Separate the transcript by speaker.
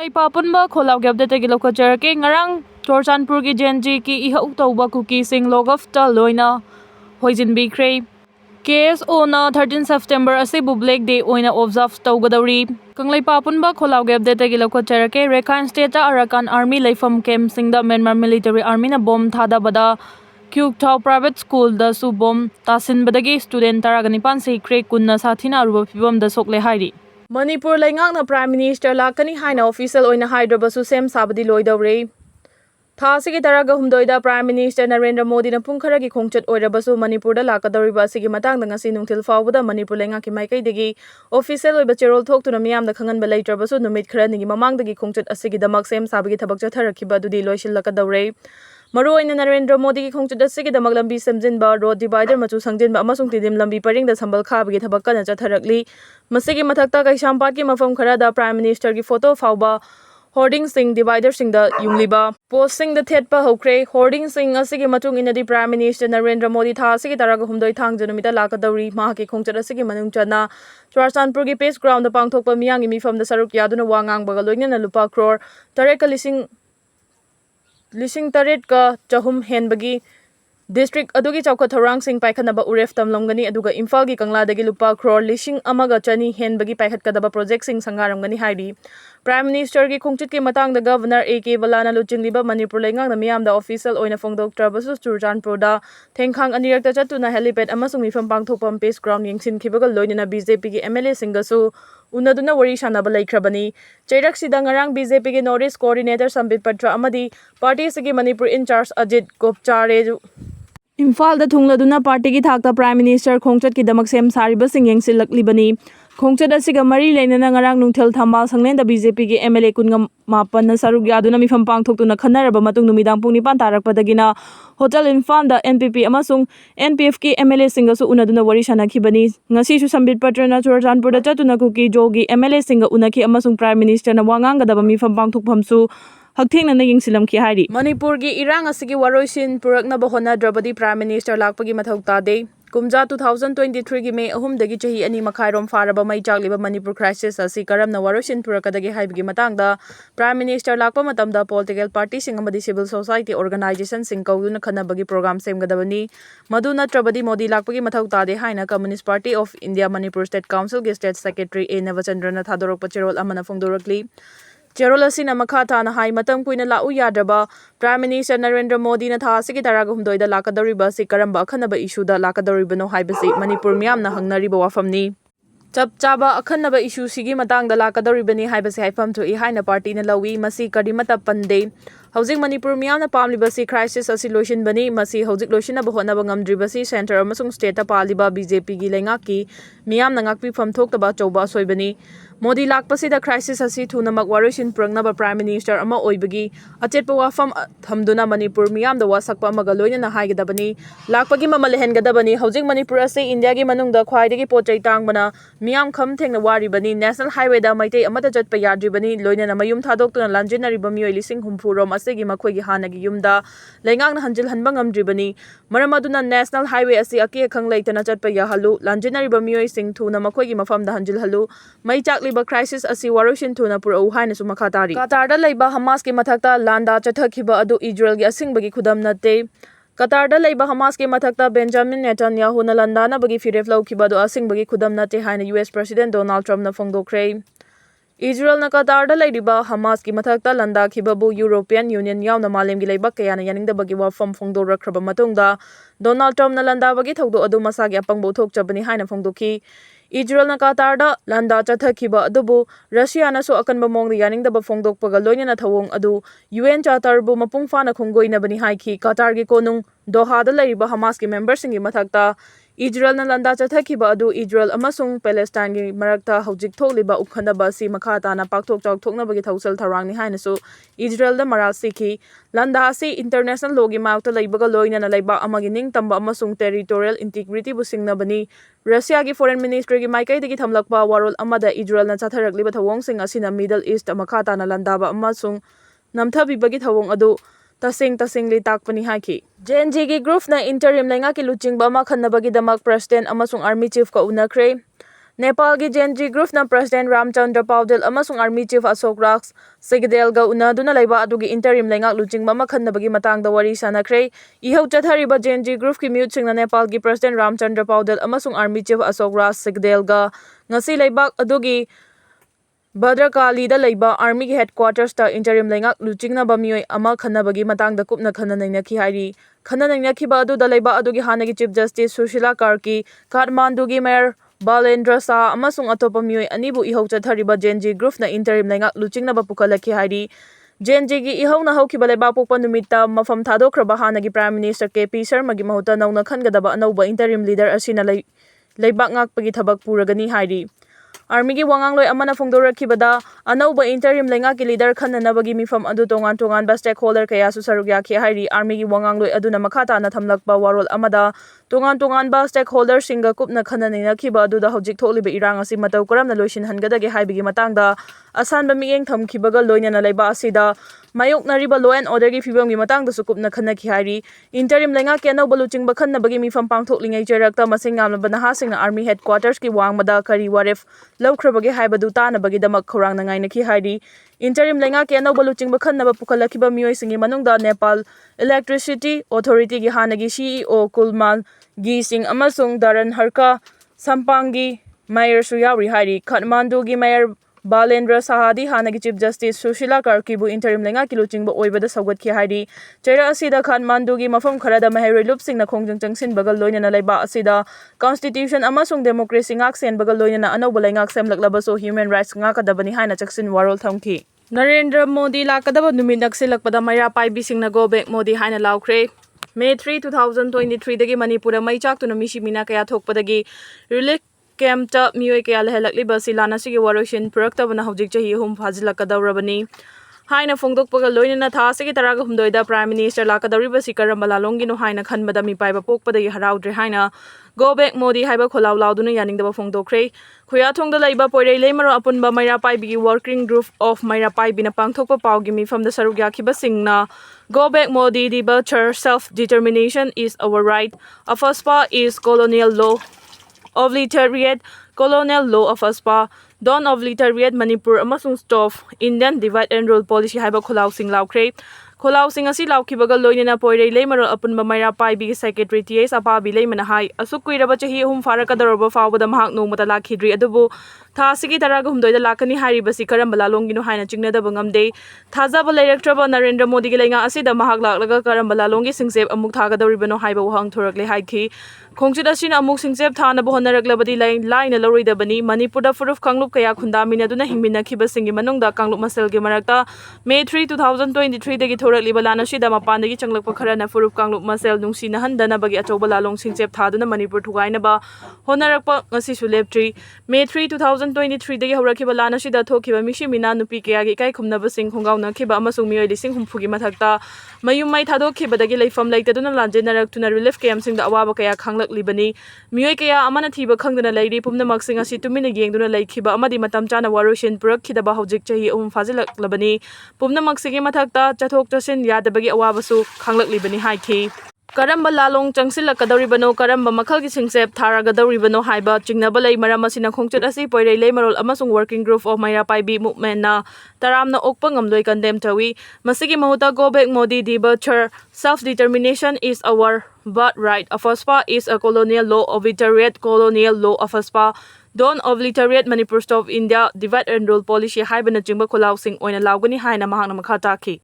Speaker 1: Kanglaipa punba kholau gyab de tegi lokachar ke ngarang Chorchanpur ki Genji ki ihau tauba Kuki sing logaf ta loina hoijin bikre. KSO na 13 September asibu Black Day oina observe taugadawri. Kanglaipa punba kholau gyab de tegi lokachar ke Rakhine State Arakan Army Laifam Camp singda Myanmar Military Army na bomb thada bada Kyuk Thau Private School da su bomb tasin badagi student taraganipan Sikhre kunna sathina aruba phibam da sokle hairi. Manipur laingak na Prime Minister lakani haina official oina haidrabasu sem sabadi loidawre. Thasi ki taraga humdoida Prime Minister Narendra Modi na pungkhara ki khongchat oirabasu Manipur da lakadawriba asigi matangda ngasi nungthil fawbada Manipur laingak ki maikaidagi official oiba cherol thoktuna miyamda khanganba leitrabasu numit khara nigi mamangdagi khongchat asigi damak sem sabagi thabak chatharakiba adudi loisilakadawre. Maruoina Narendra Modi ki khongchat asigi damak lambi semjinba road divider machu sangjinba amasung tidim lambi paringda sambal khabagi thabak kana chatharakli. Masigi mathakta Kaishampat ki mafam khara da Prime Minister ki photo fawba hoarding sing divider sing da yungliba post sing da thetpa hokre hoarding sing asigi matung inadi Prime Minister Narendra Modi tha asigi taraga humdoi thang janumita lakadawri maha ki khongchat asigi manung chana Chorchanpur ki Peace Ground da pangthokpa miyangi mifam da saruk yaduna wangang baga loinena lupa crore tareka lising taret ka chahum henbagi District adugi chawkha thorang sing paikhanaba uref tamlomgani aduga Imphal gi Kangla dagi lupa crore lising amaga chani henbagi paikhat kadaba project sing sangaramgani hairi. Prime Minister ki khongchit ki matang da Governor AK Balana luchingliba Manipur laingak na miyam da official oina phongdok trabasu Chorchanpur da thengkhang anirakta chatuna helipad amasung mifam pangthokpam Peace Ground yengsin khibaga loinena BJP ki MLA singasu unaduna wari shanaba laikhrabani. Chairak sida ngarang BJP ki Northeast Coordinator Sambit Patra amadi party sigi Manipur in charge Ajit Gopchare Imphal da thungladuna party ki thakta Prime Minister khongchat ki damak sem sariba sing yengsilaklibani. Khongchat asiga mari leinana ngarang nungthel thamal sanglen da BJP ki MLA kunga mapan na saruk yaduna mifam pangthoktuna khanaraba matung numidang pung nipan tarakpadagina Hotel Imphal da NPP amasung NPF ki MLA singasu unaduna wari sanakhibani. Ngasi su Sambit Patra na Chorchanpur da chatuna Kuki jogi MLA singa unaki amasung Prime Minister na wangangadaba mifam pangthokphamsu Hakthengna na yengsilamki hairi. Manipur gi irang asigi waroisin puraknaba honadrabadi Prime Minister lakpagi mathau tade. Kumja 2023 gi May 3 dagi chahi ani makhairom faraba mai chagliba Manipur crisis asi karamna waroisin purakadagi haibigi matangda Prime Minister lakpa matamda political party sing amadi civil society organization sing kauduna khanabagi program semgadabani. Madu natrabadi Modi lakpagi mathau tade haina Communist Party of India Manipur State Council gi State Secretary A Navachandrana thadorokpa cherol amana phongdorakli. Cherol asina makha thana hai matam kuina lau yadraba Prime Minister Narendra Modi na tha asigi taraga humdoida lakadawriba si karamba akhanaba issue da lakadawribano haibasi Manipur miyamna hangnariba wafamni. Chap chaba akhanaba issue sigi matangda lakadawribani haibasi haifam thoi haina party na lawi masi karimata pande. Housing Manipur miyamna pamlibasi crisis asi loisinbani masi hojik loisinaba honaba ngamdribasi center amasung state ta paliba BJP gi laingaki miyamna ngakpi famthoktaba chauba soibani. Modi lakpasida crisis asi thunamak waroisin purangnaba Prime Minister ama oibagi achetpa wafam thamduna Manipur miyamda wasakpa amaga loinana haigadabani lakpagi mamalehengadabani hojik Manipur ase India gi manungda khwaidagi pochai tangbana miyam kham thengna waribani National Highway da maitei amata chatpa yadribani loinana mayum thadoktuna lanjinariba mioi lising humpurom asegi makhoigi hanagi yumda laingakna hanjil hanba ngamdribani maramaduna National Highway asi aki khang leitana chatpa yahalu lanjinariba mioi sing thuna makhoigi mafamda hanjil halu mai chakliba crisis asi waroisin thuna purau haina su makha tari. Qatar da leiba Hamas ki mathakta landa chathakhiba adu Israel gi asingbagi khudam nate. Qatar da leiba Hamas ki mathakta Benjamin Netanyahu na landana bagi firef laukhiba adu asingbagi khudam nate haina US President Donald Trump na phongdokre. Israel na Qatar da leiba Hamas ki mathakta landa khibabu European Union yauna malem gi leiba kayana yaningdabagi wafam phongdorakraba matungda Donald Trump na landa bagi thogdo adu masagi apangbo thokchabani haina phongdokhi. Israel na Qatar da landa chathakhiba adubu Russia na so akanba mongda yaningdaba phongdokpaga loinana thawong adu UN Charter bu mapung fana khonggoinabani haikhi. Qatar gi konung Doha da leiba Hamas ki members singi mathakta Israel na landa chathakhiba adu Israel amasung Palestine gi marakta hojik thokliba ukhanaba si makha tana pakthok chawthoknabagi thawsal tharangni haina su Israel da maral sikhi. Landa asi international law gi maukta leibaga loinana leiba amagi ningtamba amasung territorial integrity bu singnabani. Russia gi foreign ministry gi maikaidagi thamlakpa warol amada Israel na chatharakliba thawong sing asina Middle East makha tana landaba amasung namthabibagi thawong adu tasingli takpani haiki. JNG gi group na interim lainga ki luchingba ama khannabagi damak president amasung army chief ka unakre. Nepalgi Genji Group na President Ramchandra Paudel amasung Army Chief Ashok Sigdelga unaduna laiba adugi interim lengak luchingba makhanabagi matangda wari sanakre ihau chathariba Genji Group ki mute singna Nepalgi President Ramchandra Paudel amasung Army Chief Ashok Sigdelga ngasi laibak adugi Badrakali da laiba Army ki headquarters ta interim lengak luchingna ba mioi ama khanabagi matangda kupna khananainaki hairi khananainaki ba adu da laiba adugi hanagi Chief Justice Sushila Karki Kathmandu gi Mayor Balendra Sa amasung atopa mioi anibu ihau chathariba Genji Group na interim lengak luchingna ba pukalaki hairi Genji gi ihau na haukiba laiba pokpa numita mafam thadokraba hanagi Prime Minister KP Sharma gi mahuta nauna khangadaba anauba interim leader asina laibak ngakpagi thabak puragani hairi Army gi wangangloi amana phongdorakibada anauba interim lengaki leader khananabagi mifam adu tongan ba stakeholder kaya su saruk yakhi hairi Army gi wangangloi aduna makhata na thamlakba warol amada tongan ba stakeholder singa kupna khananina khiba adu da hojik tholiba irang asi matau karamna loisin hangadage haibigi matangda asanba mieng thamkibaga loinana laiba asida mayoknariba law and order gi fibam gi matangda su kupna khanaki hairi interim lengaki anauba luchingba khannabagi mifam pangthoklingai cherakta masing ngamlaba nahasingna Army headquarters ki wangmada kari waref laukrabagi haibadu tanabagi damak khorang nangainaki hairi interim lengaki anauba luchingba khannaba pukhalakiba mioi singi manungda Nepal Electricity Authority gi hanagi CEO Kulmal gi sing amasung Daran Harka Sampangi Mayor Suyauri hairi Kathmandu gi Mayor Balendra Sahadi hanagi Chief Justice Sushila Karki bu interim lengaki luchingba oibada saugatki hairi chera asida Kathmandu gi mafam kharada maheroi lupsing na khongjang changsin bagal loinana laiba asida constitution amasung democracy ngak sen bagal loinana anauba lengak semlaklaba so human rights ngakadabani haina chaksin warol thamki Narendra Modi lakadaba numit naksilakpada mayra paibisingna go back Modi haina laukre May 3, 2023 dagi Manipur mai chaktuna mishimina kaya thokpadagi relief camp ta mioi kaya lehelakliba silana sigi waroshin puraktabana hojik chahi hum phajilakadawrabani haina phongdokpaga loinana tha sigi taraga humdoida Prime Minister lakadawriba sikaramba lalongi no haina khanbada mi paiba pokpadagi haraudre haina go back Modi haiba kholaw lauduna yaningdaba phongdokre Khuyathongda laiba poirei lemaro apunba maira paibigi working group of maira paibina pangthokpa paugi mifamda saruk yakhiba singna go back Modi the culture self-determination is our right. Afaspa is colonial law. Obliterate colonial law of Afaspa. Don't obliterate Manipur amasung stop Indian divide and rule policy haiba kholaw sing laukre. Kholaw sing asi laukhibaga loinana poirei lemaro apunba maira paibigi secretary ts apabi leimana hai asukuiraba chahi hum farakadaroba fawbada mahak nongmata lakhidri adubu tha sigi taraga humdoida lakani haribasi karamba lalongino haina chingnadaba ngamde thajaba leiraktraba Narendra Modi gi lenga asida mahak laklaga karamba lalongi singsep amuk thagadoribano haiba wahang thorakle haikhi khongchit asina amuk singsep thana bohonaraklabadi laina loridabani Manipurda furuf kanglup kaya khundamina duna hingminakhiba singi manungda kanglup masel gi marakta May 3, 2023 dagi thorakliba lana sida mapandagi changlakpa kharana furuf kanglup masel nungsina handana bagi achoba lalong singsep thaduna Manipur thugainaba honarakpa ngasi suleptri May 3, 2023 dagi horakiba lana sida thokiba mishimina nupi kayagi kai khumnaba sing khongauna khiba amasung mioi lising humpugi mathakta mayum mai thadokhiba dagi leifam leitaduna lanjenarak tuna relief camp singda awaba kaya khanglaklibani mioi kaya amana thiba khangdana leiri pumnamak sing asi tumina yengduna leikhiba amadi matam chana waroshin purakkhidaba hojik chahi fajilaklabani pumnamak singi mathakta chathok chasin yadabagi awabasu khanglaklibani haikhi Karamba lalong changsilakadoribano karamba makhalgi singsep tharagadoribano haiba chingnaba lei maram asina khongchat asi poirei leimarol amasung working group of maira paibi movement na taramna okpa ngamloi condemn tawi masigi mahuta go back Modi the butcher self-determination is our birthright. Afaspa is a colonial law. Obliterate colonial law. Afaspa don't obliterate Manipur stop India divide and rule policy haibana jingba kholaw sing oina lawgani haina mahakna makha taki